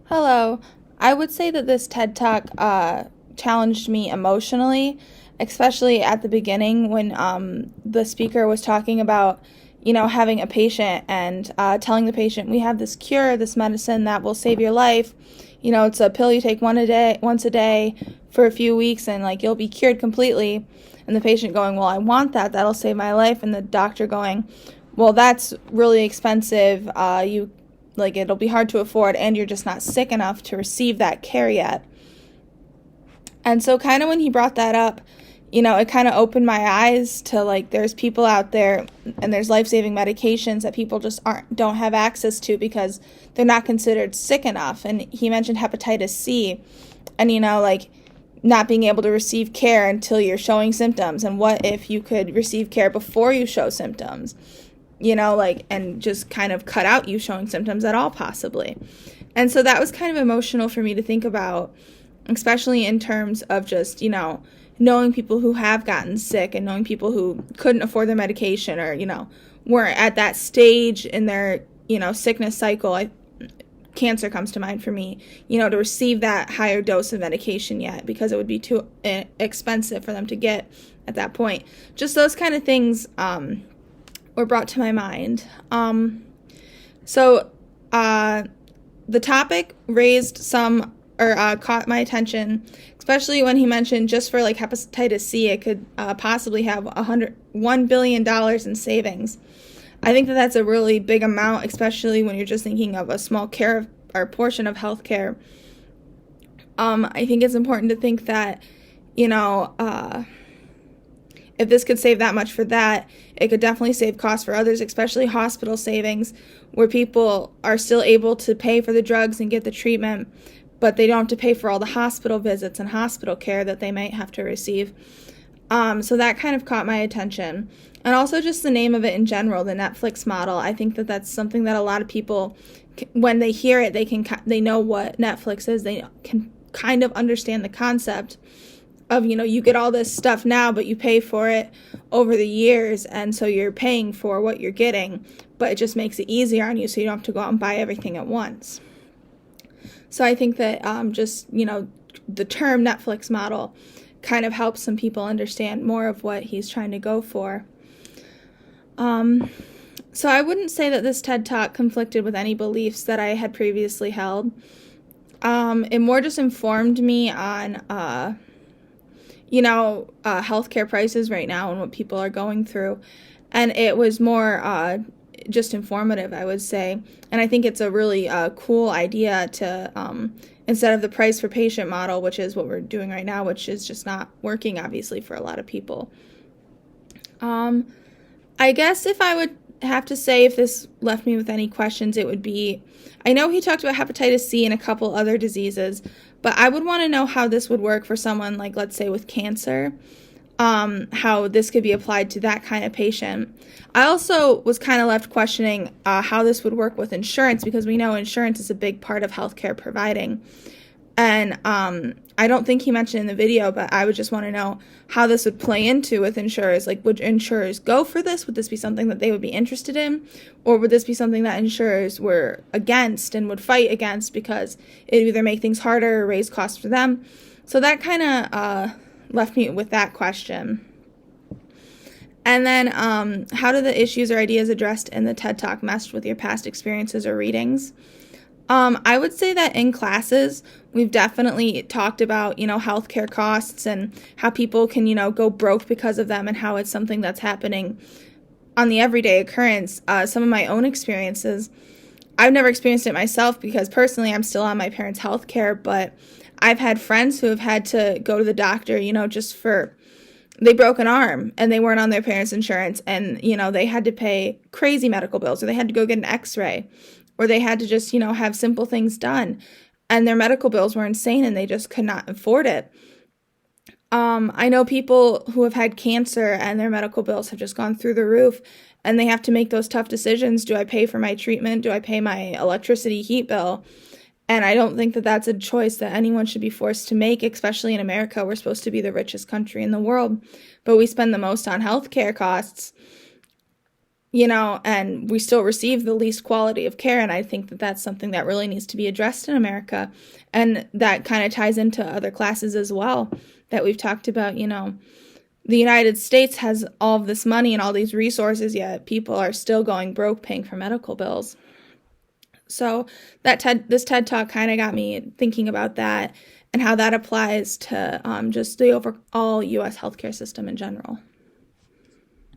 Hello. I would say that this TED Talk challenged me emotionally, especially at the beginning when the speaker was talking about, having a patient and telling the patient, we have this cure, this medicine that will save your life. It's a pill you take once a day for a few weeks, and like you'll be cured completely. And the patient going, well, I want that. That'll save my life. And the doctor going, well, that's really expensive. You like it'll be hard to afford, and you're just not sick enough to receive that care yet. And so kind of when he brought that up, it kind of opened my eyes to like there's people out there and there's life-saving medications that people just don't have access to because they're not considered sick enough. And he mentioned hepatitis C and like not being able to receive care until you're showing symptoms. And what if you could receive care before you show symptoms? And just kind of cut out you showing symptoms at all, possibly. And so that was kind of emotional for me to think about, especially in terms of just, knowing people who have gotten sick and knowing people who couldn't afford their medication or, weren't at that stage in their, sickness cycle. Cancer comes to mind for me, to receive that higher dose of medication yet because it would be too expensive for them to get at that point. Just those kind of things, were brought to my mind. So the topic raised some, or caught my attention, especially when he mentioned just for like hepatitis C, it could possibly have $1 billion in savings. I think that that's a really big amount, especially when you're just thinking of a small care or portion of healthcare. I think it's important to think that, if this could save that much for that, it could definitely save costs for others, especially hospital savings, where people are still able to pay for the drugs and get the treatment, but they don't have to pay for all the hospital visits and hospital care that they might have to receive. So that kind of caught my attention. And also just the name of it in general, the Netflix model. I think that that's something that a lot of people, when they hear it, they know what Netflix is. They can kind of understand the concept of, you get all this stuff now, but you pay for it over the years, and so you're paying for what you're getting, but it just makes it easier on you so you don't have to go out and buy everything at once. So I think that the term Netflix model kind of helps some people understand more of what he's trying to go for. So I wouldn't say that this TED Talk conflicted with any beliefs that I had previously held. It more just informed me on healthcare prices right now and what people are going through. And it was more just informative, I would say. And I think it's a really cool idea to, instead of the price for patient model, which is what we're doing right now, which is just not working, obviously, for a lot of people. I guess if I would have to say if this left me with any questions, it would be, I know he talked about hepatitis C and a couple other diseases, but I would want to know how this would work for someone like, let's say, with cancer, how this could be applied to that kind of patient. I also was kind of left questioning how this would work with insurance, because we know insurance is a big part of healthcare providing. And I don't think he mentioned in the video, but I would just want to know how this would play into with insurers. Like, would insurers go for this? Would this be something that they would be interested in? Or would this be something that insurers were against and would fight against because it would either make things harder or raise costs for them? So that kind of left me with that question. And then how do the issues or ideas addressed in the TED Talk mesh with your past experiences or readings? I would say that in classes, we've definitely talked about, healthcare costs and how people can, go broke because of them and how it's something that's happening on the everyday occurrence. Some of my own experiences, I've never experienced it myself because personally I'm still on my parents' healthcare, but I've had friends who have had to go to the doctor, just for, they broke an arm and they weren't on their parents' insurance and, they had to pay crazy medical bills, or they had to go get an x-ray, or they had to just, have simple things done, and their medical bills were insane and they just could not afford it. I know people who have had cancer and their medical bills have just gone through the roof, and they have to make those tough decisions. Do I pay for my treatment? Do I pay my electricity heat bill? And I don't think that that's a choice that anyone should be forced to make, especially in America. We're supposed to be the richest country in the world, but we spend the most on healthcare costs. and we still receive the least quality of care. And I think that that's something that really needs to be addressed in America. And that kind of ties into other classes as well that we've talked about. The United States has all of this money and all these resources, yet people are still going broke paying for medical bills. So this TED Talk kind of got me thinking about that and how that applies to just the overall U.S. healthcare system in general.